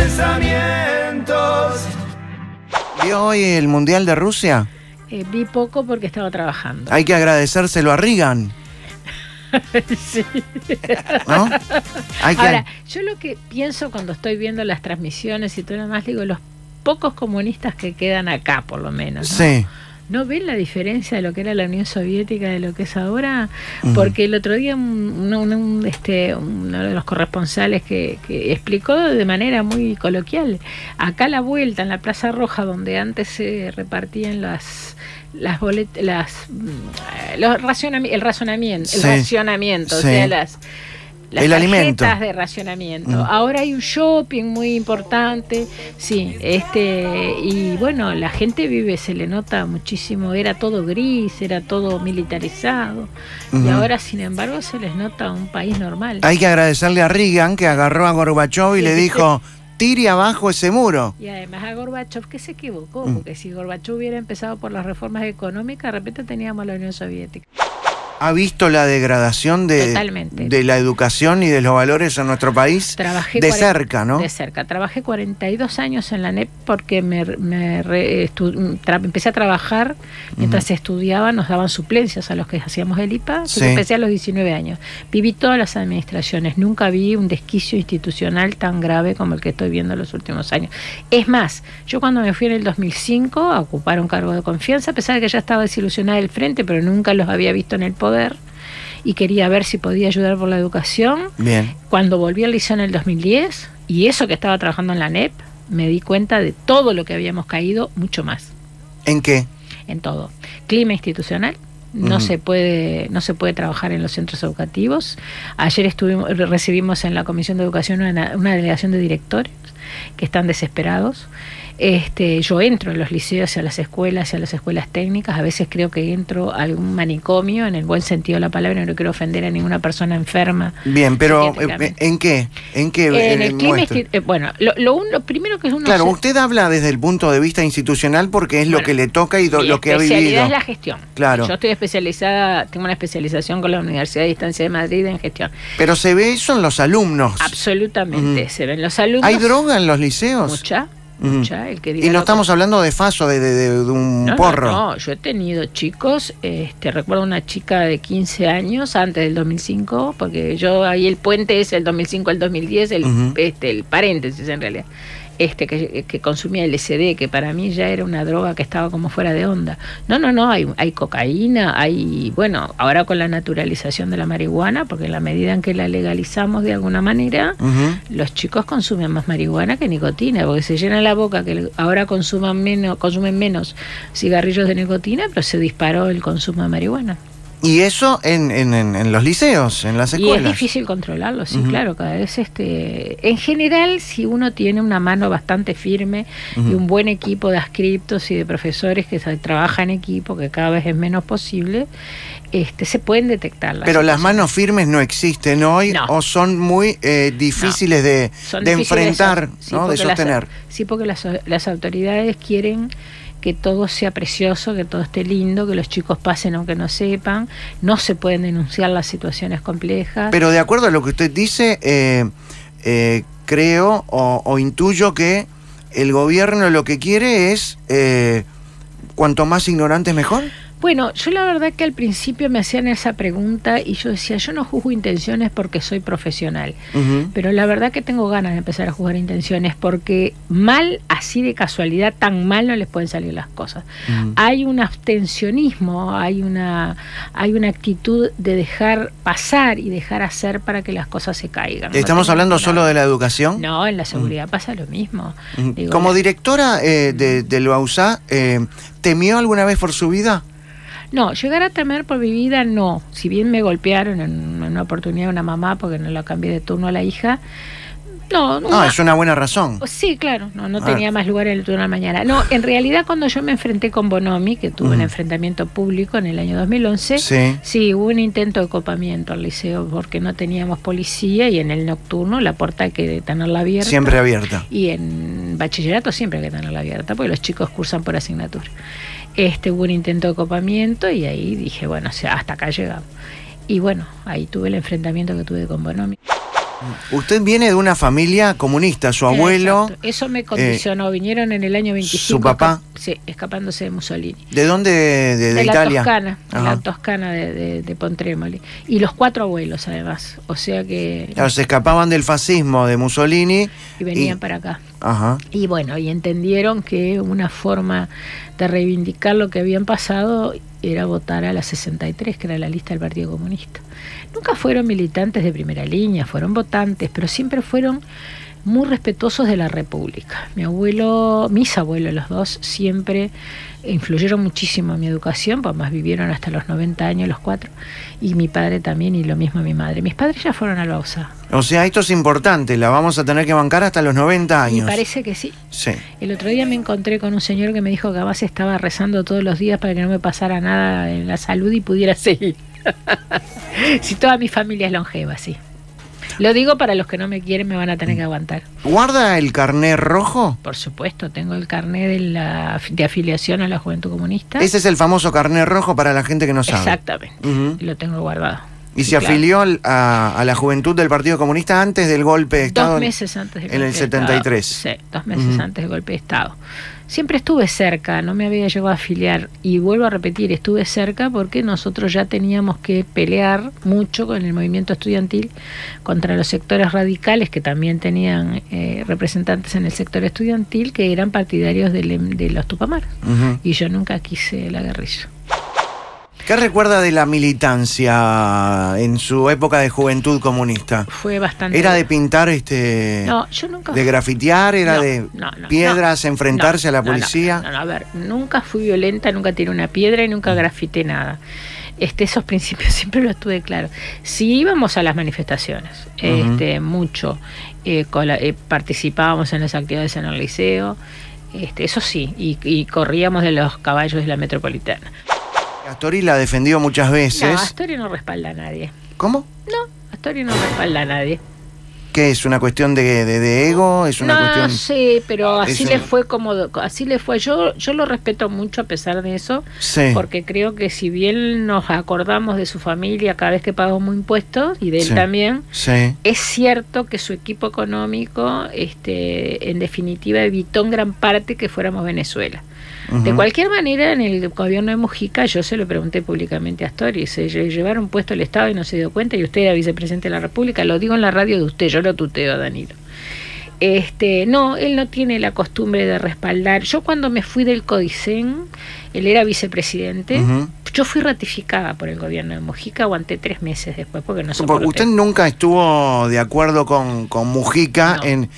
pensamientos. ¿Vio hoy el Mundial de Rusia? Vi poco porque estaba trabajando. Hay que agradecérselo a Reagan. Sí. ¿No? Ahora, yo lo que pienso cuando estoy viendo las transmisiones y todo lo demás, digo, los pocos comunistas que quedan acá, por lo menos, ¿no? Sí. ¿No ven la diferencia de lo que era la Unión Soviética de lo que es ahora? Porque el otro día uno de los corresponsales que explicó de manera muy coloquial, acá a la vuelta, en la Plaza Roja, donde antes se repartían el racionamiento, Sí. O Sí. sea, las el alimento de racionamiento. Ahora hay un shopping muy importante, sí, y bueno, la gente vive, se le nota muchísimo, era todo gris, era todo militarizado, y ahora sin embargo se les nota un país normal. Hay que agradecerle a Reagan, que agarró a Gorbachov y le dijo: tire abajo ese muro. Y además a Gorbachov, que se equivocó, porque si Gorbachov hubiera empezado por las reformas económicas, de repente teníamos la Unión Soviética. ¿Ha visto la degradación de la educación y de los valores en nuestro país? Trabajé de cerca, ¿no? De cerca. Trabajé 42 años en la ANEP porque empecé a trabajar mientras estudiaba, nos daban suplencias a los que hacíamos el IPA. Sí. Empecé a los 19 años. Viví todas las administraciones. Nunca vi un desquicio institucional tan grave como el que estoy viendo en los últimos años. Es más, yo cuando me fui en el 2005 a ocupar un cargo de confianza, a pesar de que ya estaba desilusionada del frente, pero nunca los había visto en el poder, y quería ver si podía ayudar por la educación. Bien. Cuando volví al liceo en el 2010, y eso que estaba trabajando en la ANEP, me di cuenta de todo lo que habíamos caído, mucho más. ¿En qué? En todo. Clima institucional. No se puede trabajar en los centros educativos. Ayer recibimos en la Comisión de Educación una delegación de directores que están desesperados. Yo entro en los liceos y a las escuelas técnicas. A veces creo que entro a algún manicomio, en el buen sentido de la palabra. No quiero ofender a ninguna persona enferma. Bien, pero ¿en qué? ¿En qué? En el clima bueno, lo primero que uno... Claro, usted habla desde el punto de vista institucional porque es lo que le toca y lo que ha vivido. Mi especialidad es la gestión. Claro. Yo estoy especializada, tengo una especialización con la Universidad de Distancia de Madrid en gestión. Pero se ve eso en los alumnos. Absolutamente, se ven los alumnos. ¿Hay droga en los liceos? Mucha. Y no estamos hablando de faso, de un porro. No, yo he tenido chicos, recuerdo una chica de 15 años antes del 2005, porque yo ahí el puente es el 2005 al 2010, el paréntesis en realidad, que consumía LSD, que para mí ya era una droga que estaba como fuera de onda. No, hay cocaína, bueno, ahora con la naturalización de la marihuana, porque en la medida en que la legalizamos de alguna manera, los chicos consumen más marihuana que nicotina, porque se llena la boca que ahora consumen menos cigarrillos de nicotina, pero se disparó el consumo de marihuana. Y eso en los liceos, en las escuelas. Y es difícil controlarlo, sí, claro, cada vez en general, si uno tiene una mano bastante firme y un buen equipo de adscriptos y de profesores que trabajan en equipo, que cada vez es menos posible, se pueden detectar. Pero las manos firmes no existen hoy, o son muy difíciles de enfrentar, ¿no? De sostener. Sí, porque las autoridades quieren que todo sea precioso, que todo esté lindo, que los chicos pasen aunque no sepan, no se pueden denunciar las situaciones complejas. Pero de acuerdo a lo que usted dice, creo o intuyo que el gobierno lo que quiere es cuanto más ignorantes mejor. Bueno, yo la verdad que al principio me hacían esa pregunta y yo decía, yo no juzgo intenciones porque soy profesional, pero la verdad que tengo ganas de empezar a juzgar intenciones porque mal, así de casualidad, tan mal no les pueden salir las cosas. Hay un abstencionismo, hay una actitud de dejar pasar y dejar hacer para que las cosas se caigan. ¿Estamos hablando solo de la educación? No, en la seguridad pasa lo mismo. Como directora del BAUSA, ¿temió alguna vez por su vida? No, llegar a temer por mi vida no. Si bien me golpearon en una oportunidad una mamá porque no la cambié de turno a la hija, no, es una buena razón. Sí, claro, no tenía más lugar en el turno de la mañana. No, en realidad cuando yo me enfrenté con Bonomi, que tuve un enfrentamiento público en el año 2011, sí, hubo un intento de copamiento al liceo porque no teníamos policía y en el nocturno la puerta hay que tenerla abierta. Siempre abierta. Y en bachillerato siempre hay que tenerla abierta porque los chicos cursan por asignatura. Hubo un intento de copamiento y ahí dije, bueno, hasta acá llegamos. Y bueno, ahí tuve el enfrentamiento que tuve con Bonomi. Usted viene de una familia comunista, su abuelo... Exacto. Eso me condicionó, vinieron en el año 25. ¿Su papá? Sí, escapándose de Mussolini. ¿De dónde? De Italia. De la Toscana de Pontremoli. Y los 4 abuelos, además. O sea que... Claro, se escapaban del fascismo de Mussolini. Y venían para acá. Ajá. Y bueno, y entendieron que una forma de reivindicar lo que habían pasado era votar a la 63, que era la lista del Partido Comunista. Nunca fueron militantes de primera línea, fueron votantes, pero siempre fueron muy respetuosos de la República. Mis abuelos, los dos, siempre influyeron muchísimo en mi educación, pues más vivieron hasta los 90 años los 4, y mi padre también, y lo mismo mi madre. Mis padres ya fueron al Bausa. O sea, esto es importante, la vamos a tener que bancar hasta los 90 años. Me parece que sí. Sí. El otro día me encontré con un señor que me dijo que además estaba rezando todos los días para que no me pasara nada en la salud y pudiera seguir. Si toda mi familia es longeva, sí. Lo digo para los que no me quieren, me van a tener que aguantar. ¿Guarda el carné rojo? Por supuesto, tengo el carné de afiliación a la Juventud Comunista. Ese es el famoso carné rojo para la gente que no sabe. Exactamente, lo tengo guardado. ¿Y se afilió a la Juventud del Partido Comunista antes del golpe de Estado? 2 meses antes del golpe de Estado. En el 73. Sí, 2 meses antes del golpe de Estado. Siempre estuve cerca, no me había llegado a afiliar, y vuelvo a repetir, estuve cerca porque nosotros ya teníamos que pelear mucho con el movimiento estudiantil contra los sectores radicales que también tenían representantes en el sector estudiantil que eran partidarios de los Tupamar. Y yo nunca quise la guerrilla. ¿Qué recuerda de la militancia en su época de juventud comunista? Fue bastante... ¿Era de pintar, no, yo nunca... de grafitear, era de piedras, enfrentarse a la policía? No, a ver, nunca fui violenta, nunca tiré una piedra y nunca grafité nada. Esos principios siempre los tuve claros. Si íbamos a las manifestaciones, mucho, participábamos en las actividades en el liceo, eso sí, y corríamos de los caballos de la metropolitana. Astori la defendió muchas veces. No, Astori no respalda a nadie. ¿Cómo? No, Astori no respalda a nadie. ¿Qué es una cuestión de ego? ¿Es una cuestión? No sé, pero así le fue así le fue. Yo lo respeto mucho a pesar de eso, sí. Porque creo que si bien nos acordamos de su familia cada vez que pagamos impuestos y de él también, es cierto que su equipo económico, en definitiva, evitó en gran parte que fuéramos Venezuela. De cualquier manera, en el gobierno de Mujica, yo se lo pregunté públicamente a Astori, se llevaron puesto el Estado y no se dio cuenta, y usted era vicepresidente de la República, lo digo en la radio de usted, yo lo tuteo a Danilo. No, él no tiene la costumbre de respaldar. Yo cuando me fui del Codicen, él era vicepresidente, yo fui ratificada por el gobierno de Mujica, aguanté 3 meses después porque no soporté. Usted nunca estuvo de acuerdo con Mujica, no.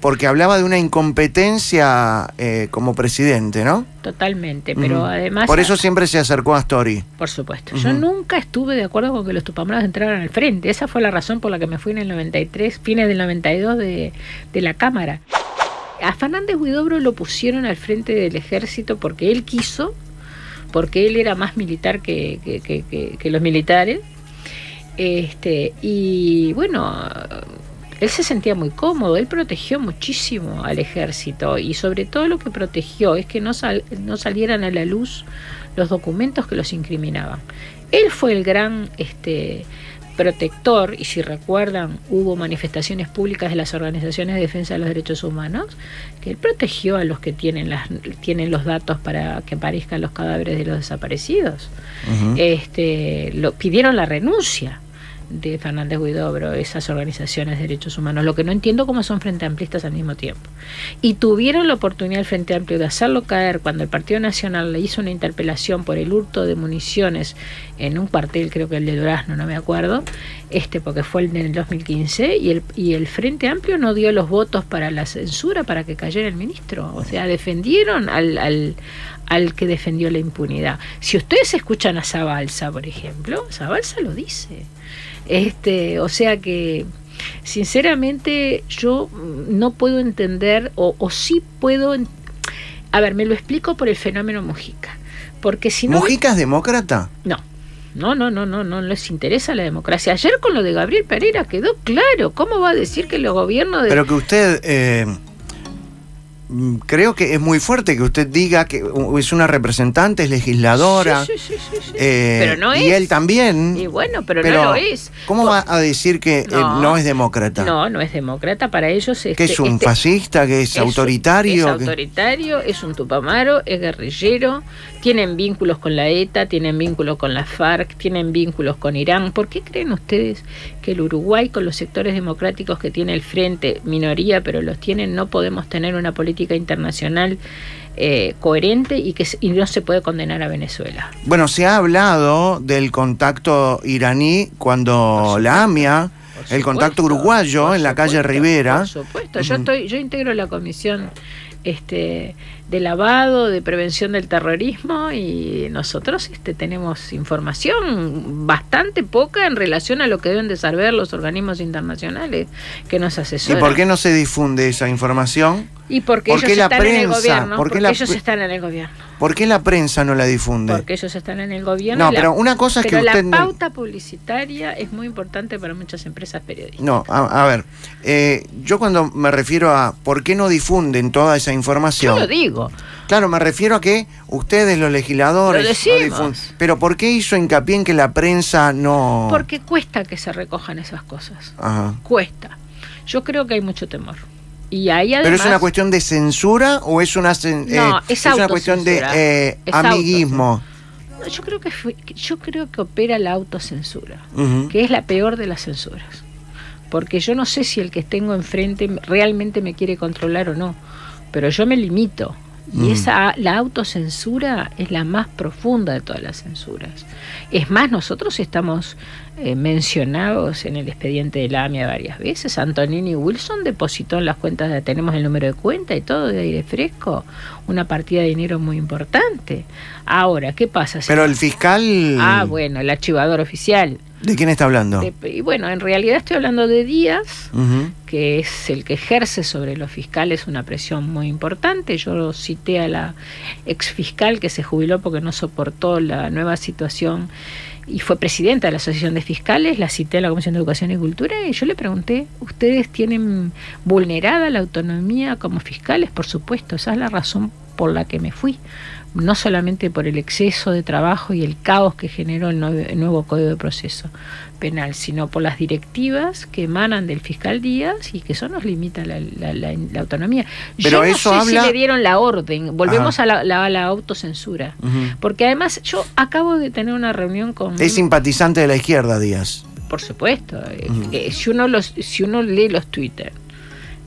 Porque hablaba de una incompetencia como presidente, ¿no? Totalmente, pero además... Por eso siempre se acercó a Astori. Por supuesto. Yo nunca estuve de acuerdo con que los tupamaros entraran al frente. Esa fue la razón por la que me fui en el 93, fines del 92 de la Cámara. A Fernández Huidobro lo pusieron al frente del ejército porque él quiso, porque él era más militar que los militares. Y bueno... Él se sentía muy cómodo, él protegió muchísimo al ejército y sobre todo lo que protegió es que no salieran a la luz los documentos que los incriminaban. Él fue el gran protector, y si recuerdan hubo manifestaciones públicas de las organizaciones de defensa de los derechos humanos, que él protegió a los que tienen los datos para que aparezcan los cadáveres de los desaparecidos. Pidieron la renuncia de Fernández Huidobro, esas organizaciones de derechos humanos. Lo que no entiendo cómo son Frente Amplistas al mismo tiempo. Y tuvieron la oportunidad el Frente Amplio de hacerlo caer cuando el Partido Nacional le hizo una interpelación por el hurto de municiones en un cuartel, creo que el de Durazno, no me acuerdo, porque fue en el 2015, y el Frente Amplio no dio los votos para la censura para que cayera el ministro. O sea, defendieron al que defendió la impunidad. Si ustedes escuchan a Zabalza, por ejemplo, Zabalza lo dice. O sea que sinceramente yo no puedo entender, o sí puedo, a ver, me lo explico por el fenómeno Mujica, porque si no... ¿Mujica es demócrata? No les interesa la democracia. Ayer con lo de Gabriel Pereira quedó claro. ¿Cómo va a decir que los gobiernos de... Pero que usted creo que es muy fuerte que usted diga que es una representante, es legisladora. Sí. Pero no es. Y él también. Y bueno, pero no lo es. ¿Cómo va a decir que no es demócrata? No es demócrata. Para ellos ¿Que es un fascista? ¿Que es autoritario? Es autoritario, es un tupamaro, es guerrillero. Tienen vínculos con la ETA, tienen vínculos con la FARC, tienen vínculos con Irán. ¿Por qué creen ustedes que el Uruguay, con los sectores democráticos que tiene el Frente, minoría, pero los tienen, no podemos tener una política internacional coherente y no se puede condenar a Venezuela? Bueno, se ha hablado del contacto iraní cuando la AMIA, el contacto uruguayo en la calle Rivera. Por supuesto, yo integro la comisión de lavado, de prevención del terrorismo, y nosotros tenemos información bastante poca en relación a lo que deben de saber los organismos internacionales que nos asesoran. ¿Y por qué no se difunde esa información? Y porque ellos están en el gobierno. Porque ellos están en el gobierno. ¿Por qué la prensa no la difunde? Porque ellos están en el gobierno. No, pero una cosa es que usted... la pauta publicitaria es muy importante para muchas empresas periodísticas. No, a ver, yo cuando me refiero a por qué no difunden toda esa información... Yo lo digo. Claro, me refiero a que ustedes, los legisladores... Lo decimos. Pero ¿por qué hizo hincapié en que la prensa no...? Porque cuesta que se recojan esas cosas. Ajá. Cuesta. Yo creo que hay mucho temor. Y ahí además, ¿pero es una cuestión de censura o es una, es una cuestión de amiguismo? No, yo creo que opera la autocensura, que es la peor de las censuras. Porque yo no sé si el que tengo enfrente realmente me quiere controlar o no, pero yo me limito. Y la autocensura es la más profunda de todas las censuras. Es más, nosotros estamos mencionados en el expediente de la AMIA varias veces. Antonini Wilson depositó en las cuentas, tenemos el número de cuenta y todo de aire fresco, una partida de dinero muy importante. Ahora, ¿qué pasa? Pero el fiscal... bueno, el archivador oficial. ¿De quién está hablando? Y bueno, en realidad estoy hablando de Díaz, que es el que ejerce sobre los fiscales una presión muy importante. Yo cité a la exfiscal que se jubiló porque no soportó la nueva situación y fue presidenta de la Asociación de Fiscales, la cité a la Comisión de Educación y Cultura, y yo le pregunté, ¿ustedes tienen vulnerada la autonomía como fiscales? Por supuesto, esa es la razón por la que me fui. No solamente por el exceso de trabajo y el caos que generó el nuevo Código de Proceso Penal, sino por las directivas que emanan del fiscal Díaz y que eso nos limita la autonomía. Pero yo eso no sé habla... si le dieron la orden, volvemos a la autocensura, porque además yo acabo de tener una reunión con... Es simpatizante de la izquierda, Díaz. Por supuesto, si uno lee los Twitter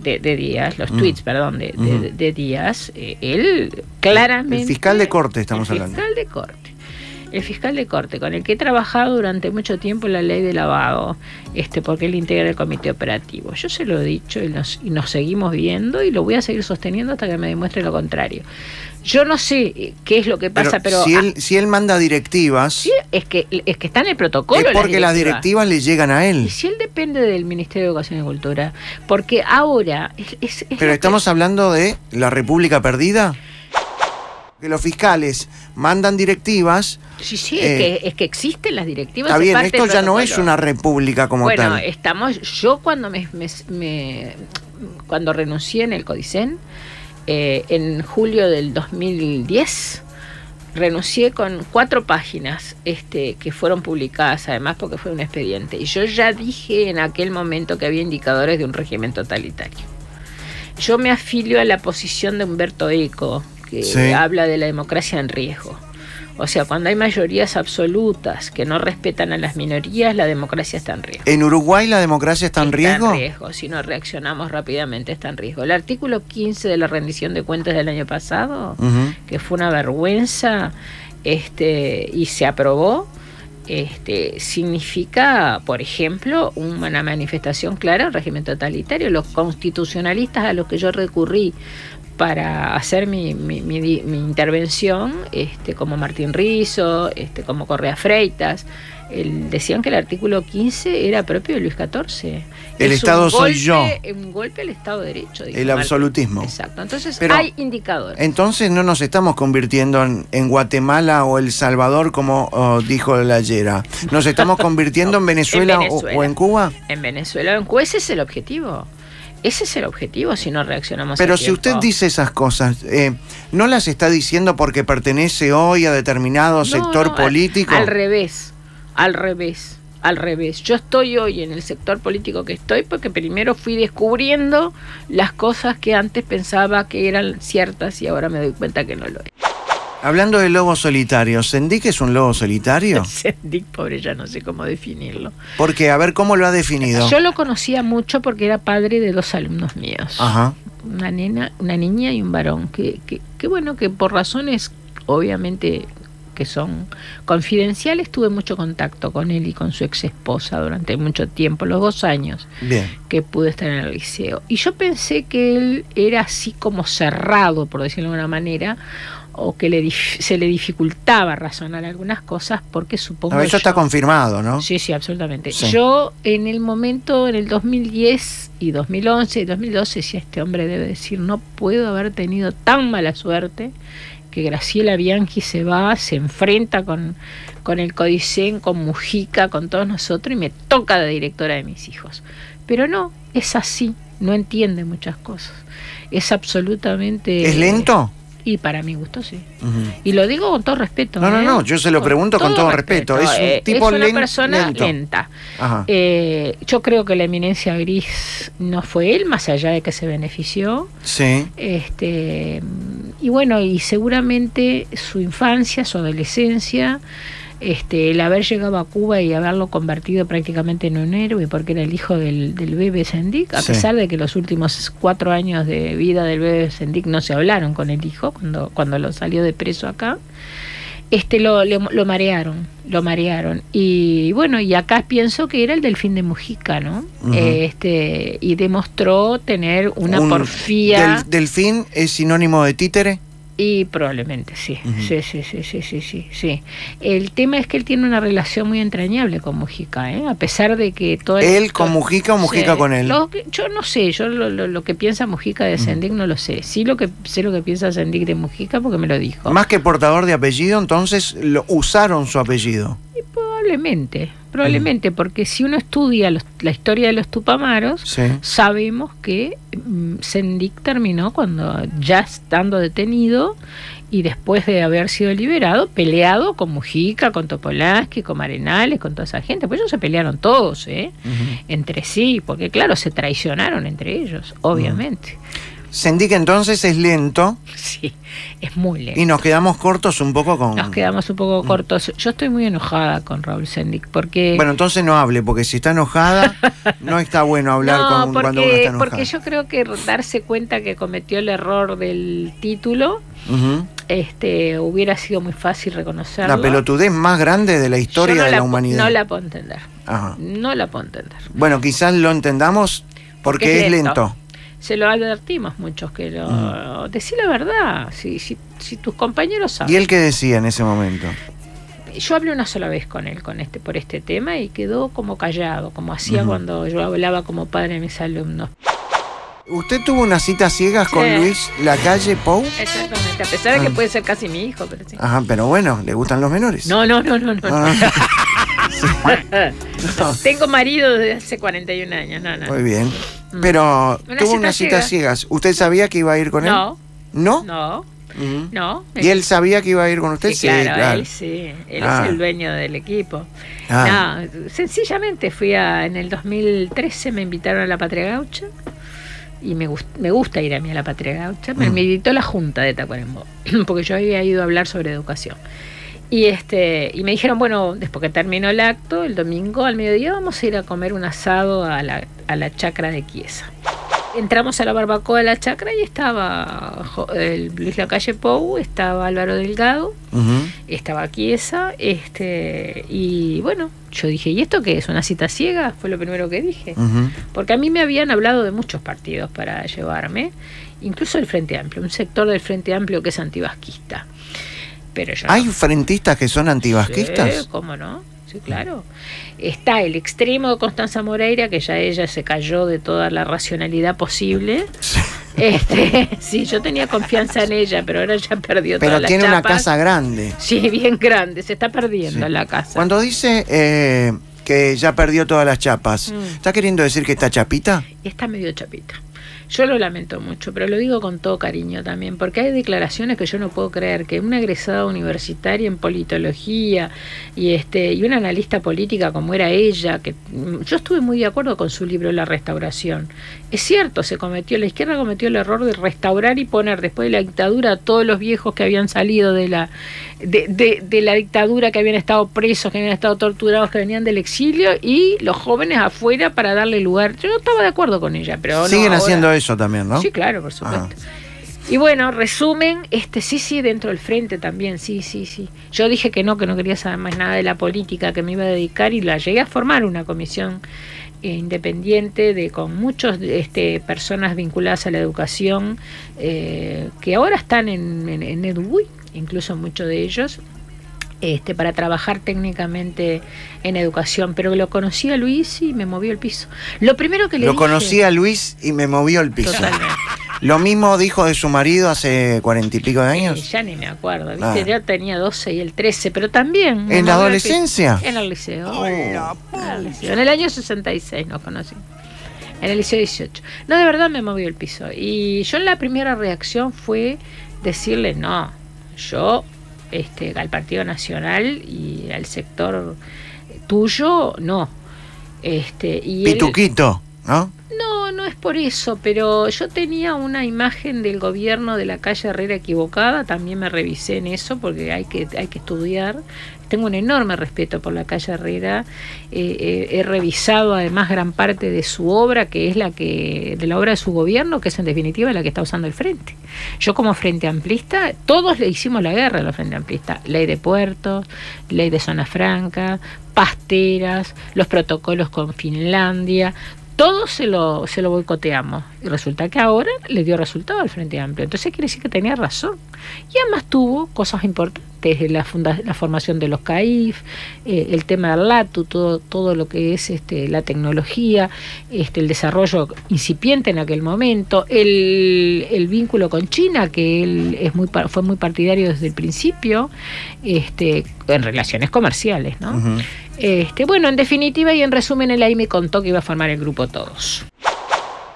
de Díaz, los tweets, perdón, de Díaz, él claramente... El fiscal de corte estamos hablando. El fiscal de corte, con el que he trabajado durante mucho tiempo en la ley de lavado, porque él integra el comité operativo. Yo se lo he dicho y nos seguimos viendo y lo voy a seguir sosteniendo hasta que me demuestre lo contrario. Yo no sé qué es lo que pasa, pero si él manda directivas... Sí, es que está en el protocolo. Es porque las directivas le llegan a él. Y si él depende del Ministerio de Educación y Cultura, porque ahora... Pero estamos hablando de la República Perdida, que los fiscales mandan directivas... Sí, es que existen las directivas. Está bien, esto ya no es una república como tal. Bueno, yo cuando cuando renuncié en el Codicen, en julio del 2010, renuncié con 4 páginas que fueron publicadas, además porque fue un expediente. Y yo ya dije en aquel momento que había indicadores de un régimen totalitario. Yo me afilio a la posición de Humberto Eco, que habla de la democracia en riesgo. O sea, cuando hay mayorías absolutas que no respetan a las minorías, la democracia está en riesgo. ¿En Uruguay la democracia está en riesgo? Está en riesgo, si no reaccionamos rápidamente está en riesgo. El artículo 15 de la rendición de cuentas del año pasado, que fue una vergüenza, y se aprobó, significa, por ejemplo, una manifestación clara del régimen totalitario. Los constitucionalistas a los que yo recurrí para hacer mi intervención, como Martín Rizzo, como Correa Freitas, decían que el artículo 15 era propio de Luis XIV. El Estado soy yo. Un golpe al Estado de Derecho. El absolutismo. Exacto. Entonces pero hay indicadores. Entonces no nos estamos convirtiendo en Guatemala o El Salvador, como dijo la Yera. ¿Nos estamos convirtiendo en Venezuela, o en Cuba? En Venezuela o en Cuba, ese es el objetivo. Ese es el objetivo si no reaccionamos. Pero a si tiempo. usted dice esas cosas, ¿no las está diciendo porque pertenece hoy a determinado sector político? Al revés. Yo estoy hoy en el sector político que estoy porque primero fui descubriendo las cosas que antes pensaba que eran ciertas y ahora me doy cuenta que no lo es. Hablando de lobos solitarios, ¿Sendik es un lobo solitario? Sendik, pobre, ya no sé cómo definirlo. Porque, a ver, ¿cómo lo ha definido? Yo lo conocía mucho porque era padre de 2 alumnos míos. Ajá. Una niña y un varón, que bueno, que por razones obviamente que son confidenciales, tuve mucho contacto con él y con su ex esposa durante mucho tiempo, los 2 años Bien. que pude estar en el liceo. Y yo pensé que él era así como cerrado, por decirlo de alguna manera, o que se le dificultaba razonar algunas cosas porque supongo... Eso está confirmado, ¿no? Sí, absolutamente. Sí. Yo en el momento, en el 2010 y 2011 y 2012, decía, este hombre debe decir, no puedo haber tenido tan mala suerte que Graciela Bianchi se va, se enfrenta con el Codicen, con Mujica, con todos nosotros y me toca de directora de mis hijos. Pero no, es así, no entiende muchas cosas. Es absolutamente... ¿Es lento? Y para mi gusto sí. Uh-huh. Y lo digo con todo respeto. No, yo se lo pregunto con todo respeto. Es un tipo es una persona lenta. Ajá. Yo creo que la eminencia gris no fue él, más allá de que se benefició. Sí. Y bueno, y seguramente su infancia, su adolescencia, el haber llegado a Cuba y haberlo convertido prácticamente en un héroe, porque era el hijo del bebé Sendik, a pesar de que los últimos 4 años de vida del bebé Sendik no se hablaron con el hijo cuando lo salió de preso acá, lo marearon. Y bueno, y acá pienso que era el Delfín de Mujica, ¿no? Uh-huh. Y demostró tener una porfía. ¿Delfín es sinónimo de títere? Y probablemente sí. Uh-huh. Sí. El tema es que él tiene una relación muy entrañable con Mujica, a pesar de que todo ¿Él con Mujica o Mujica con él? Yo no sé, yo lo que piensa Mujica de Sendik no lo sé. Sí sé lo que piensa Sendik de Mujica porque me lo dijo. Más que portador de apellido, entonces usaron su apellido. Y probablemente, porque si uno estudia la historia de los Tupamaros, sí, sabemos que Sendik terminó cuando ya estando detenido y después de haber sido liberado, peleado con Mujica, con Topolansky, con Arenales, con toda esa gente. Pues ellos se pelearon todos, entre sí, porque claro, se traicionaron entre ellos, obviamente. Sendik entonces es lento. Sí, es muy lento. Y nos quedamos cortos un poco con... Nos quedamos un poco cortos. Yo estoy muy enojada con Raúl Sendik porque... Bueno, entonces no hable, porque si está enojada, no está bueno hablar cuando uno está enojada. Porque yo creo que darse cuenta que cometió el error del título, hubiera sido muy fácil reconocerlo. La pelotudez más grande de la historia de la humanidad. No la puedo entender. Ajá. No la puedo entender. Bueno, quizás lo entendamos porque es lento. Se lo advertimos muchos que lo... Decí la verdad, si tus compañeros saben. ¿Y él qué decía en ese momento? Yo hablé una sola vez con él por este tema y quedó como callado, como hacía cuando yo hablaba como padre de mis alumnos. ¿Usted tuvo unas citas ciegas con Luis Lacalle Pou? Exactamente, a pesar de que puede ser casi mi hijo, pero sí. Ajá, pero bueno, ¿le gustan los menores? No. Tengo marido desde hace 41 años, no. Muy bien. Pero tuvo unas citas ciegas. ¿Usted sabía que iba a ir con él? ¿No? No. ¿Y él sabía que iba a ir con usted? Sí, claro. Él sí. Él es el dueño del equipo. No, sencillamente en el 2013 me invitaron a la Patria Gaucha y me gusta ir a mí a la Patria Gaucha. Me invitó la Junta de Tacuarembó porque yo había ido a hablar sobre educación. Y me dijeron, bueno, después que terminó el acto, el domingo al mediodía vamos a ir a comer un asado a la chacra de Chiesa. Entramos a la barbacoa de la chacra y estaba Luis Lacalle Pou, estaba Álvaro Delgado, estaba Chiesa, y bueno, yo dije, ¿y esto qué es? ¿Una cita ciega? Fue lo primero que dije. Porque a mí me habían hablado de muchos partidos para llevarme, incluso el Frente Amplio, un sector del Frente Amplio que es antivasquista. Pero ¿hay frentistas que son antivasquistas? Sí, ¿cómo no? Sí, claro. Está el extremo de Constanza Moreira, que ya ella se cayó de toda la racionalidad posible. Sí. Sí, yo tenía confianza en ella, pero ahora ya perdió todas las chapas. Pero tiene una casa grande. Sí, bien grande, se está perdiendo la casa. Cuando dice que ya perdió todas las chapas, ¿está queriendo decir que está chapita? Está medio chapita. Yo lo lamento mucho, pero lo digo con todo cariño también, porque hay declaraciones que yo no puedo creer, que una egresada universitaria en politología y una analista política como era ella, que yo estuve muy de acuerdo con su libro La Restauración. Es cierto, la izquierda cometió el error de restaurar y poner después de la dictadura a todos los viejos que habían salido de la dictadura, que habían estado presos, que habían estado torturados, que venían del exilio, y los jóvenes afuera para darle lugar. Yo no estaba de acuerdo con ella, pero siguen ahora haciendo eso también, ¿no? Sí, claro, por supuesto. Y bueno, resumen, sí, dentro del frente también, sí. Yo dije que no quería saber más nada de la política, que me iba a dedicar, y la llegué a formar una comisión independiente con muchas personas vinculadas a la educación, que ahora están en EduBuy, incluso muchos de ellos, para trabajar técnicamente en educación. Pero lo conocí a Luis y me movió el piso. Lo primero que le dije... Lo conocí a Luis y me movió el piso. Totalmente. Lo mismo dijo de su marido hace 40 y pico de años. Ya ni me acuerdo, ¿viste? Yo tenía 12 y él 13, pero también... ¿En la adolescencia? En el liceo. En el año 66 nos conocí. En el liceo 18. No, de verdad me movió el piso. Y yo la primera reacción fue decirle no. Yo, al Partido Nacional y al sector tuyo, no. Y Pituquito, ¿no? No es por eso, pero yo tenía una imagen del gobierno de la calle Herrera equivocada, también me revisé en eso porque hay que estudiar. Tengo un enorme respeto por la calle Herrera, he revisado además gran parte de su obra, que es de la obra de su gobierno, que es en definitiva la que está usando el Frente. Yo como Frente Amplista, todos le hicimos la guerra a los Frente Amplistas, ley de puertos, ley de zona franca, pasteras, los protocolos con Finlandia. Todos se lo boicoteamos y resulta que ahora le dio resultado al Frente Amplio. Entonces quiere decir que tenía razón. Y además tuvo cosas importantes, la formación de los CAIF, el tema del LATU, todo lo que es la tecnología, el desarrollo incipiente en aquel momento, el vínculo con China, que él fue muy partidario desde el principio, en relaciones comerciales, ¿no? Uh-huh. Bueno, en definitiva y en resumen, él ahí me contó que iba a formar el grupo Todos.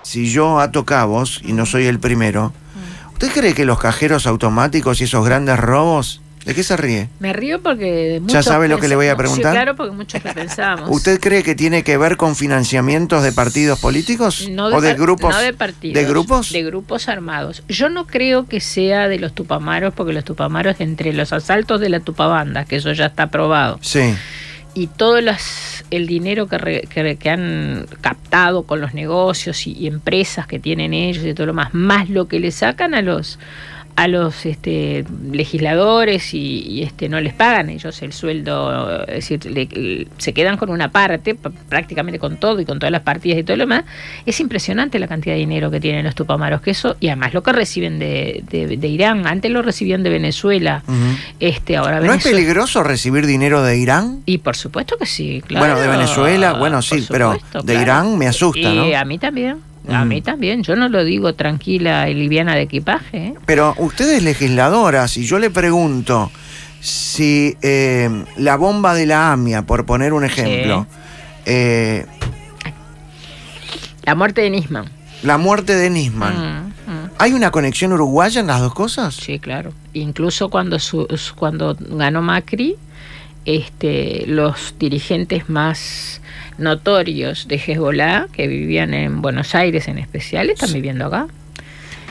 Si yo ato cabos, y no soy el primero, ¿usted cree que los cajeros automáticos y esos grandes robos, de qué se ríe? Me río porque ¿Ya sabe lo que le voy a preguntar? Sí, claro, porque muchos lo pensamos. ¿Usted cree que tiene que ver con financiamientos de partidos políticos? No ¿O de grupos? No de partidos. ¿De grupos? De grupos armados. Yo no creo que sea de los tupamaros, porque los tupamaros, entre los asaltos de la tupabanda, que eso ya está aprobado. Sí. Y todo el dinero que han captado con los negocios y empresas que tienen ellos y todo lo más lo que le sacan a los legisladores y no les pagan ellos el sueldo, es decir, se quedan con una parte, prácticamente con todo y con todas las partidas y todo lo demás. Es impresionante la cantidad de dinero que tienen los tupamaros, que eso, y además lo que reciben de Irán. Antes lo recibían de Venezuela. Uh-huh. Ahora ¿No es peligroso recibir dinero de Irán? Y por supuesto que sí, claro. Bueno, de Venezuela, bueno, sí, pero de claro. Irán me asusta, ¿no? A mí también. A mí también, yo no lo digo tranquila y liviana de equipaje, ¿eh? Pero usted es legisladora, si yo le pregunto si la bomba de la AMIA, por poner un ejemplo... Sí. La muerte de Nisman. La muerte de Nisman. ¿Hay una conexión uruguaya en las dos cosas? Sí, claro. Incluso cuando ganó Macri, los dirigentes más notorios de Hezbollah, que vivían en Buenos Aires en especial, están viviendo acá.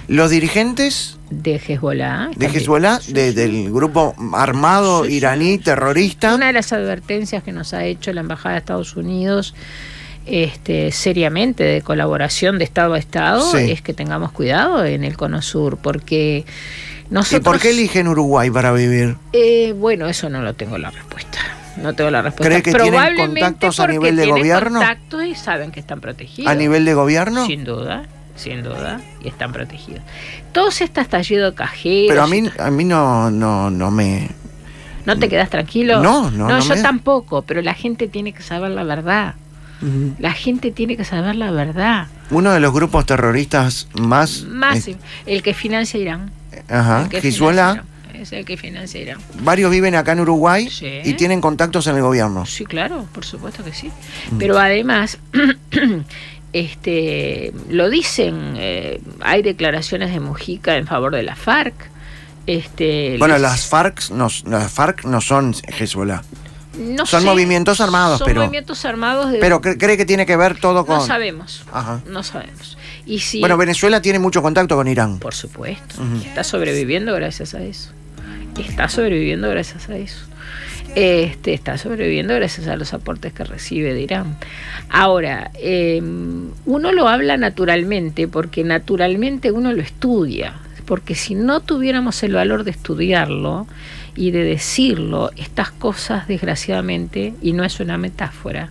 ¿Los dirigentes? De Hezbollah. ¿De Hezbollah? Del grupo armado iraní terrorista. Una de las advertencias que nos ha hecho la Embajada de Estados Unidos seriamente de colaboración de Estado a Estado, sí, es que tengamos cuidado en el Cono Sur, porque nosotros... ¿Y por qué eligen Uruguay para vivir? Bueno, eso no lo tengo la respuesta. No tengo la respuesta. ¿Cree que tienen contactos a nivel de gobierno? Contactos y saben que están protegidos. ¿A nivel de gobierno? Sin duda, y están protegidos. Todos este estallido cajero. Pero a mí no me... ¿No te quedas tranquilo? No, yo tampoco, pero la gente tiene que saber la verdad. Uh-huh. La gente tiene que saber la verdad. Uno de los grupos terroristas más el que financia Irán. Ajá, Hezbollah. es el que financia Irán. Varios viven acá en Uruguay Sí. y tienen contactos en el gobierno. Sí, claro, por supuesto que sí. Pero además, lo dicen, hay declaraciones de Mujica en favor de la FARC. Bueno, las FARC no son Hezbollah. No son sé, movimientos armados, son pero... movimientos armados de... Pero cree que tiene que ver todo con... No sabemos. Ajá. No sabemos. Y si... Bueno, Venezuela tiene mucho contacto con Irán. Por supuesto. Está sobreviviendo gracias a eso. Está sobreviviendo gracias a eso. Está sobreviviendo gracias a los aportes que recibe de Irán. Ahora, uno lo habla naturalmente, porque naturalmente uno lo estudia. Porque si no tuviéramos el valor de estudiarlo y de decirlo, estas cosas, desgraciadamente, y no es una metáfora,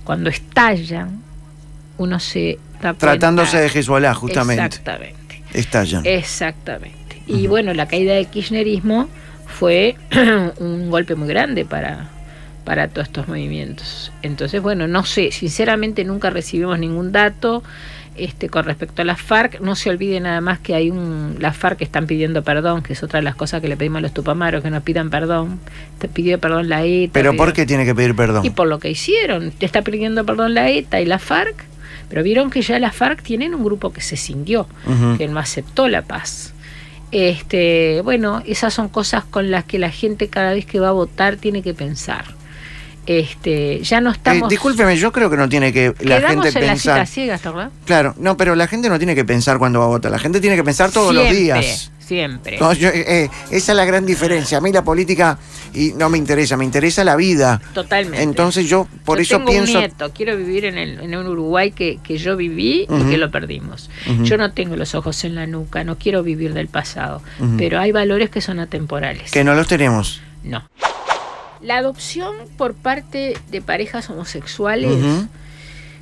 cuando estallan, uno se da cuenta. Tratándose de Hezbollah, justamente. Exactamente. Estallan. Exactamente. Y bueno, la caída del kirchnerismo fue un golpe muy grande para todos estos movimientos. Entonces, bueno, no sé, sinceramente nunca recibimos ningún dato con respecto a las FARC. No se olvide nada más que hay las FARC están pidiendo perdón, que es otra de las cosas que le pedimos a los tupamaros, que nos pidan perdón. Te pidió perdón la ETA. ¿Pero por qué tiene que pedir perdón? Y por lo que hicieron. Te está pidiendo perdón la ETA y la FARC, pero vieron que ya las FARC tienen un grupo que se cindió, que no aceptó la paz. Bueno, esas son cosas con las que la gente cada vez que va a votar tiene que pensar. Ya no estamos... discúlpeme, yo creo que no tiene que la gente en pensar... las citas ciegas, ¿verdad? Claro, no, pero la gente no tiene que pensar cuando va a votar. La gente tiene que pensar todos los días. Siempre. No, esa es la gran diferencia. A mí la política no me interesa la vida. Totalmente. Entonces yo eso tengo pienso... un nieto, quiero vivir en un Uruguay que yo viví y que lo perdimos. Yo no tengo los ojos en la nuca, no quiero vivir del pasado, pero hay valores que son atemporales. Que no los tenemos. No. La adopción por parte de parejas homosexuales,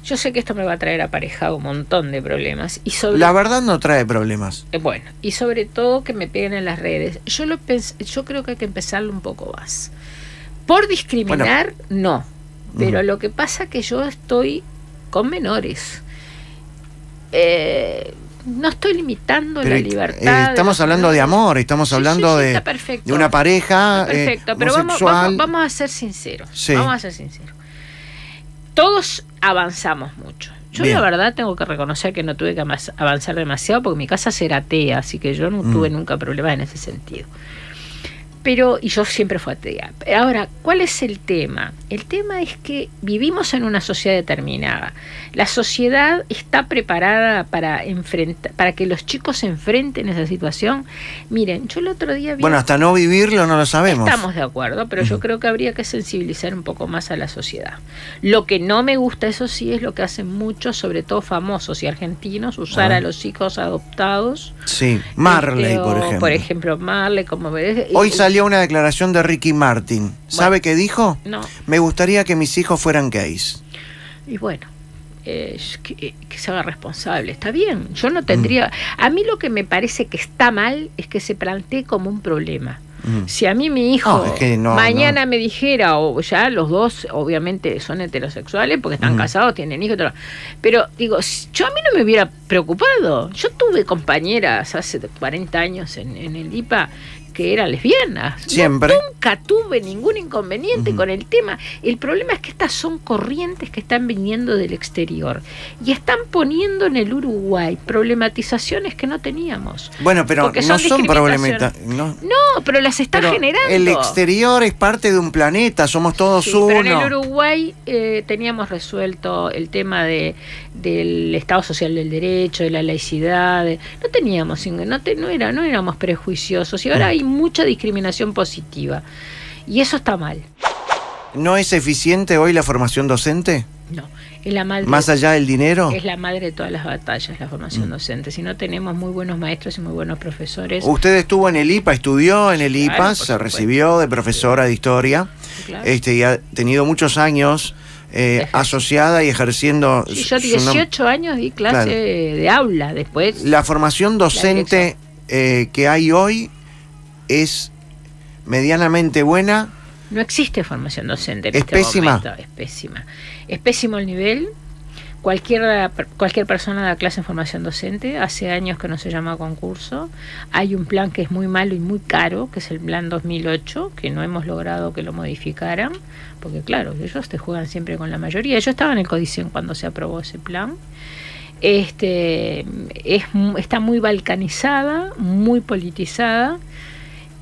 yo sé que esto me va a traer aparejado un montón de problemas. La verdad no trae problemas. Bueno, y sobre todo que me peguen en las redes. Yo creo que hay que empezarlo un poco más. Por discriminar, no. Pero lo que pasa es que yo estoy con menores. No estoy limitando la libertad. Estamos hablando de amor, estamos hablando de una pareja perfecto, pero vamos a ser sinceros. Sí. Vamos a ser sinceros. Todos avanzamos mucho. Yo la verdad tengo que reconocer que no tuve que avanzar demasiado porque mi casa era atea, así que yo no tuve nunca problemas en ese sentido. Y yo siempre fui atea. Ahora, ¿cuál es el tema? El tema es que vivimos en una sociedad determinada. La sociedad está preparada para que los chicos se enfrenten a esa situación. Miren, yo el otro día vi... Bueno, hasta no vivirlo no lo sabemos. Estamos de acuerdo, pero yo creo que habría que sensibilizar un poco más a la sociedad. Lo que no me gusta, eso sí, es lo que hacen muchos, sobre todo famosos y argentinos, usar a los hijos adoptados. Sí, Marley, por ejemplo. Por ejemplo, Marley, como ves. Hoy salió una declaración de Ricky Martin. ¿Sabe qué dijo? No. Me gustaría que mis hijos fueran gays. Y bueno, que se haga responsable. Está bien, yo no tendría... A mí lo que me parece que está mal es que se plantee como un problema. Si a mí mi hijo mañana me dijera, o ya los dos obviamente son heterosexuales porque están casados, tienen hijos, pero digo, yo a mí no me hubiera preocupado. Yo tuve compañeras hace 40 años en el IPA que eran lesbianas. Siempre. Nunca tuve ningún inconveniente con el tema. El problema es que estas son corrientes que están viniendo del exterior y están poniendo en el Uruguay problematizaciones que no teníamos. Bueno, pero no son problemas. No, pero las están generando. El exterior es parte de un planeta, somos todos uno. Pero en el Uruguay teníamos resuelto el tema del Estado Social del Derecho, de la laicidad. No teníamos, no éramos prejuiciosos y ahora hay mucha discriminación positiva y eso está mal. ¿No es eficiente hoy la formación docente? No, es la madre. ¿Más allá del dinero? Es la madre de todas las batallas, la formación docente. Si no tenemos muy buenos maestros y muy buenos profesores... Usted estuvo en el IPA, estudió en el IPA, se recibió de profesora de historia, claro. Y ha tenido muchos años asociada y ejerciendo... Sí, yo 18 años di clase de aula, después... La formación docente que hay hoy es medianamente buena. No existe formación docente en ¿Es este pésima? momento. Es pésima. Es pésimo el nivel, Cualquier persona da clase en formación docente. Hace años que no se llama concurso. Hay un plan que es muy malo y muy caro, que es el plan 2008, que no hemos logrado que lo modificaran, porque claro, ellos te juegan siempre con la mayoría. Yo estaba en el Codicen cuando se aprobó ese plan. Está muy balcanizada, muy politizada.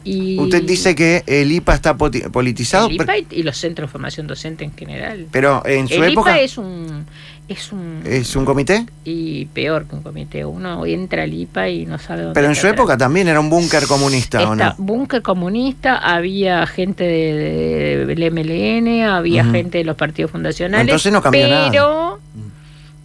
Y usted dice que el IPA está politizado. El IPA y los centros de formación docente en general. Pero en su el época... IPA ¿Es un comité? Y peor que un comité. Uno entra al IPA y no sabe dónde. Pero en su época también era un búnker comunista, ¿o no? Búnker comunista, había gente del MLN, había gente de los partidos fundacionales. Entonces no cambió nada.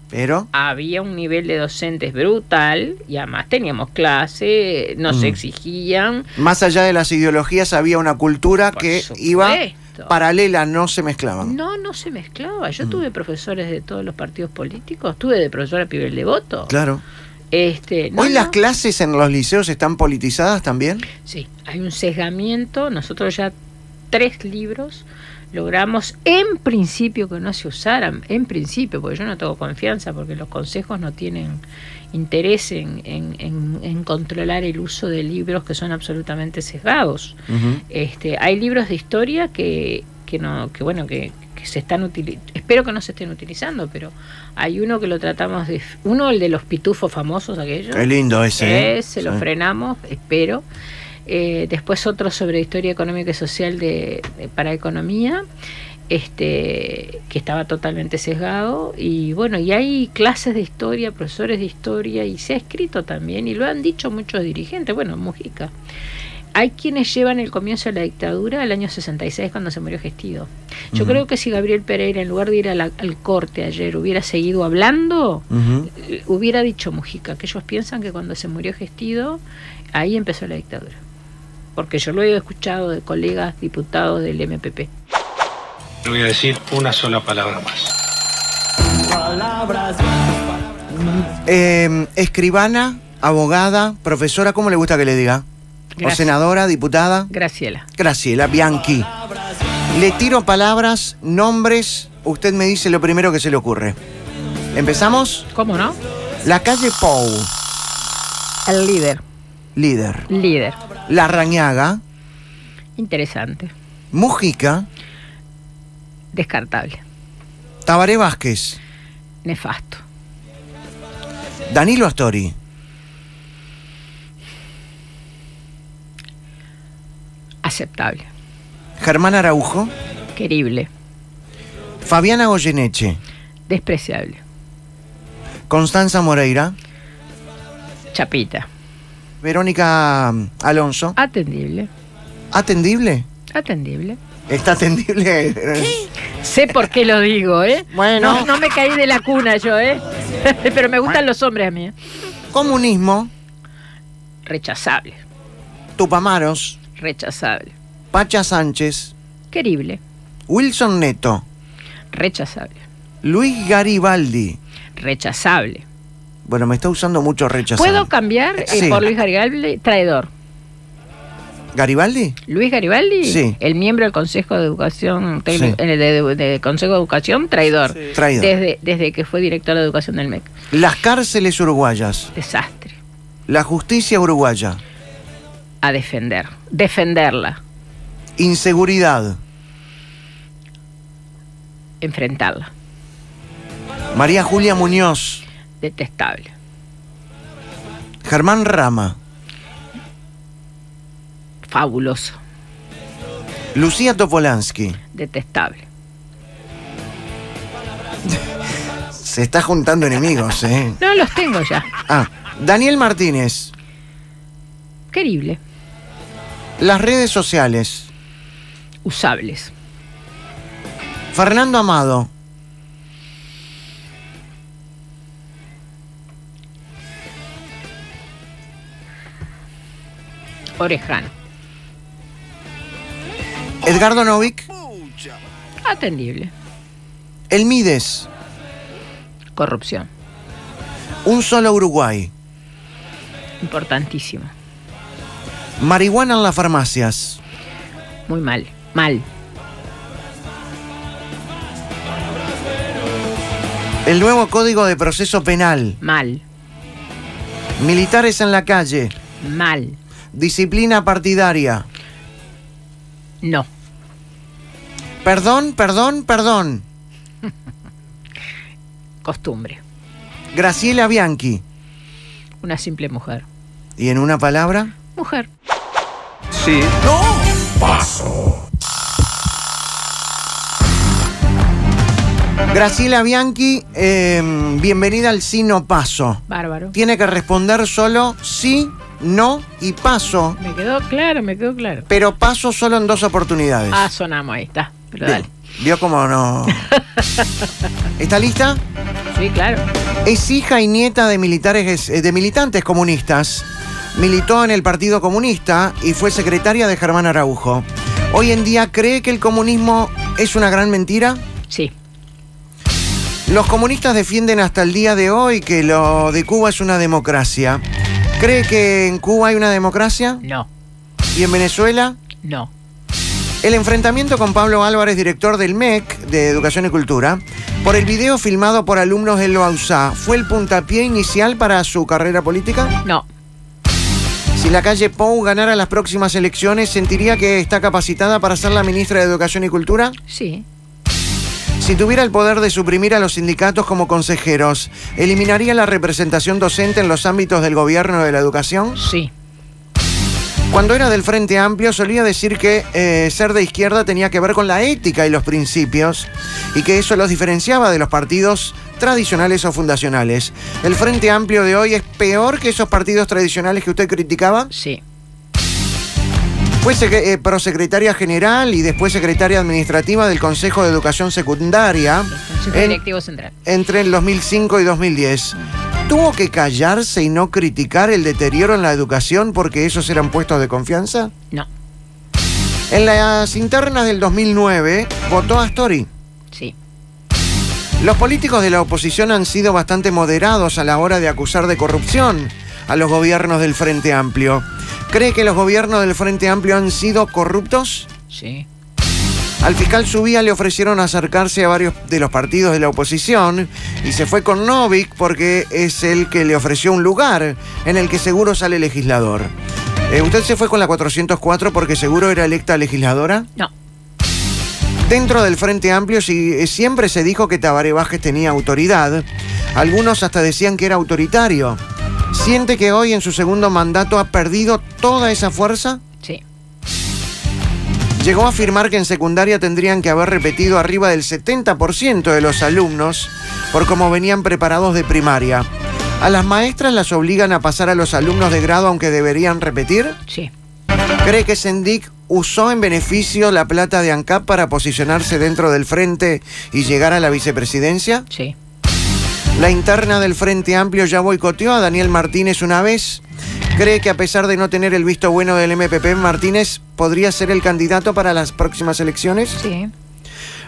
Pero había un nivel de docentes brutal y además teníamos clase, nos exigían. Más allá de las ideologías había una cultura que iba paralela, no se mezclaban. No se mezclaba. Yo tuve profesores de todos los partidos políticos, tuve de profesora Pibel Devoto. Claro. ¿Hoy las clases en los liceos están politizadas también? Sí, hay un sesgamiento. Nosotros ya 3 libros logramos en principio que no se usaran, en principio, porque yo no tengo confianza, porque los consejos no tienen interés en controlar el uso de libros que son absolutamente sesgados. Hay libros de historia que se están utilizando, espero que no se estén utilizando, pero hay uno que lo tratamos de, el de los pitufos famosos aquellos. Qué lindo ese. Se lo frenamos, espero. Después otro sobre historia económica y social para economía, que estaba totalmente sesgado. Y bueno, y hay clases de historia, profesores de historia, y se ha escrito también, y lo han dicho muchos dirigentes. Bueno, Mujica. Hay quienes llevan el comienzo de la dictadura al año 66, cuando se murió Gestido. Yo creo que si Gabriel Pereira, en lugar de ir al corte ayer, hubiera seguido hablando, hubiera dicho Mujica, que ellos piensan que cuando se murió Gestido, ahí empezó la dictadura. Porque yo lo he escuchado de colegas diputados del MPP. Voy a decir una sola palabra más. Escribana, abogada, profesora, ¿cómo le gusta que le diga? ¿O senadora, diputada? Graciela Bianchi. Le tiro palabras, nombres, usted me dice lo primero que se le ocurre. ¿Empezamos? ¿Cómo no? La calle Pou. El líder. Larrañaga. Interesante. Mujica. Descartable. Tabaré Vázquez. Nefasto. Danilo Astori. Aceptable. Germán Araujo. Querible. Fabiana Goyeneche. Despreciable. Constanza Moreira. Chapita. Verónica Alonso. Atendible. ¿Atendible? Atendible. ¿Está atendible? Sé por qué lo digo, ¿eh? Bueno. No me caí de la cuna yo, ¿eh? Pero me gustan los hombres a mí. Comunismo. Rechazable. Tupamaros. Rechazable. Pacha Sánchez. Querible. Wilson Neto. Rechazable. Luis Garibaldi. Rechazable. Bueno, me está usando mucho rechazable. ¿Puedo cambiar por Luis Garibaldi? Traidor. ¿Garibaldi? Luis Garibaldi, sí. El miembro del Consejo de Educación, de Consejo de Educación, traidor. Sí. Traidor. Desde que fue director de Educación del MEC. Las cárceles uruguayas. Desastre. La justicia uruguaya. A defenderla. Inseguridad. Enfrentarla. María Julia Muñoz. Detestable. Germán Rama. Fabuloso. Lucía Topolansky. Detestable. Se está juntando enemigos, ¿eh? No los tengo ya. Daniel Martínez. Querible. Las redes sociales. Usables. Fernando Amado. Orejano. Edgardo Novik. Atendible. El Mides. Corrupción. Un solo Uruguay. Importantísimo. Marihuana en las farmacias. Muy mal. Mal. El nuevo Código de Proceso Penal. Mal. Militares en la calle. Mal. Disciplina partidaria. No. Perdón. Costumbre. Graciela Bianchi. Una simple mujer. ¿Y en una palabra? Mujer. Sí. Graciela Bianchi, bienvenida al Sí No Paso. Bárbaro. Tiene que responder solo sí, no y paso. Me quedó claro. Pero paso solo en 2 oportunidades. Ah, sonamos, ahí está. Pero Bien. dale. ¿Vio cómo no? ¿Está lista? Sí, claro. Es hija y nieta de militantes comunistas. Militó en el Partido Comunista y fue secretaria de Germán Araujo. Hoy en día, ¿cree que el comunismo es una gran mentira? Sí. Los comunistas defienden hasta el día de hoy que lo de Cuba es una democracia. ¿Cree que en Cuba hay una democracia? No. ¿Y en Venezuela? No. El enfrentamiento con Pablo Álvarez, director del MEC, de Educación y Cultura, por el video filmado por alumnos del Loausá, ¿fue el puntapié inicial para su carrera política? No. Si la calle Pou ganara las próximas elecciones, ¿sentiría que está capacitada para ser la ministra de Educación y Cultura? Sí. Si tuviera el poder de suprimir a los sindicatos como consejeros, ¿eliminaría la representación docente en los ámbitos del gobierno de la educación? Sí. Cuando era del Frente Amplio solía decir que ser de izquierda tenía que ver con la ética y los principios y que eso los diferenciaba de los partidos tradicionales o fundacionales. ¿El Frente Amplio de hoy es peor que esos partidos tradicionales que usted criticaba? Sí. Fue prosecretaria general y después secretaria administrativa del Consejo de Educación Secundaria Consejo Directivo Central. entre el 2005 y 2010. ¿Tuvo que callarse y no criticar el deterioro en la educación porque esos eran puestos de confianza? No. En las internas del 2009 votó Astori. Sí. Los políticos de la oposición han sido bastante moderados a la hora de acusar de corrupción a los gobiernos del Frente Amplio. ¿Cree que los gobiernos del Frente Amplio han sido corruptos? Sí. Al fiscal Subía le ofrecieron acercarse a varios de los partidos de la oposición y se fue con Novik porque es el que le ofreció un lugar en el que seguro sale legislador. ¿Usted se fue con la 404 porque seguro era electa legisladora? No. Dentro del Frente Amplio siempre se dijo que Tabaré Vázquez tenía autoridad. Algunos hasta decían que era autoritario. ¿Siente que hoy en su segundo mandato ha perdido toda esa fuerza? Sí. Llegó a afirmar que en secundaria tendrían que haber repetido arriba del 70% de los alumnos por cómo venían preparados de primaria. ¿A las maestras las obligan a pasar a los alumnos de grado aunque deberían repetir? Sí. ¿Cree que Sendik usó en beneficio la plata de ANCAP para posicionarse dentro del frente y llegar a la vicepresidencia? Sí. La interna del Frente Amplio ya boicoteó a Daniel Martínez una vez. ¿Cree que a pesar de no tener el visto bueno del MPP, Martínez podría ser el candidato para las próximas elecciones? Sí.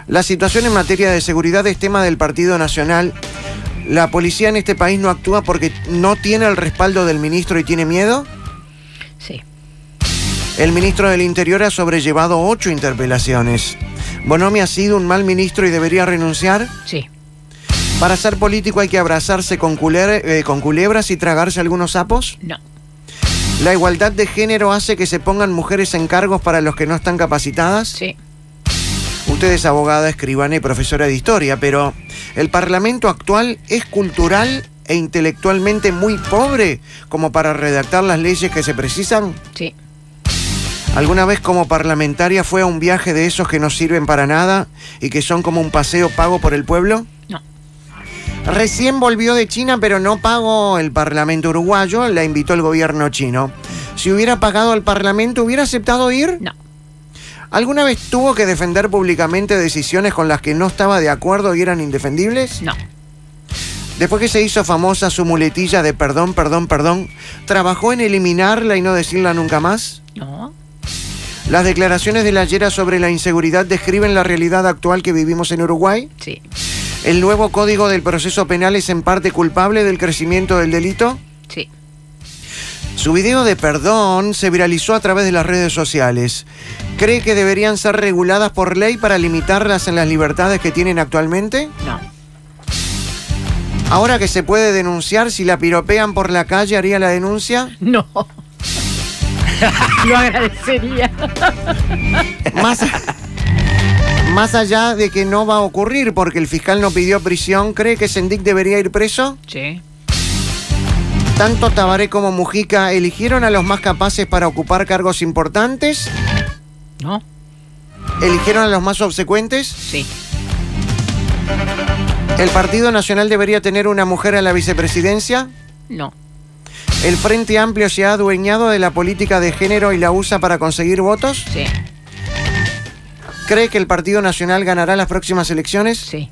La situación en materia de seguridad es tema del Partido Nacional. ¿La policía en este país no actúa porque no tiene el respaldo del ministro y tiene miedo? Sí. El ministro del Interior ha sobrellevado 8 interpelaciones. ¿Bonomi ha sido un mal ministro y debería renunciar? Sí. ¿Para ser político hay que abrazarse con culebras y tragarse algunos sapos? No. ¿La igualdad de género hace que se pongan mujeres en cargos para los que no están capacitadas? Sí. Usted es abogada, escribana y profesora de historia, pero ¿el Parlamento actual es cultural e intelectualmente muy pobre como para redactar las leyes que se precisan? Sí. ¿Alguna vez como parlamentaria fue a un viaje de esos que no sirven para nada y que son como un paseo pago por el pueblo? No. Recién volvió de China, pero no pagó el Parlamento uruguayo, la invitó el gobierno chino. Si hubiera pagado el Parlamento, ¿hubiera aceptado ir? No. ¿Alguna vez tuvo que defender públicamente decisiones con las que no estaba de acuerdo y eran indefendibles? No. Después que se hizo famosa su muletilla de perdón, ¿trabajó en eliminarla y no decirla nunca más? No. ¿Las declaraciones de la Llera sobre la inseguridad describen la realidad actual que vivimos en Uruguay? Sí. ¿El nuevo Código del Proceso Penal es en parte culpable del crecimiento del delito? Sí. Su video de perdón se viralizó a través de las redes sociales. ¿Cree que deberían ser reguladas por ley para limitarlas en las libertades que tienen actualmente? No. Ahora que se puede denunciar, si la piropean por la calle, ¿haría la denuncia? No. Lo agradecería. Más allá de que no va a ocurrir porque el fiscal no pidió prisión, ¿cree que Sendik debería ir preso? Sí. ¿Tanto Tabaré como Mujica eligieron a los más capaces para ocupar cargos importantes? No. ¿Eligieron a los más obsecuentes? Sí. ¿El Partido Nacional debería tener una mujer a la vicepresidencia? No. ¿El Frente Amplio se ha adueñado de la política de género y la usa para conseguir votos? Sí. ¿Cree que el Partido Nacional ganará las próximas elecciones? Sí.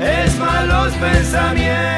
Es malos pensamientos.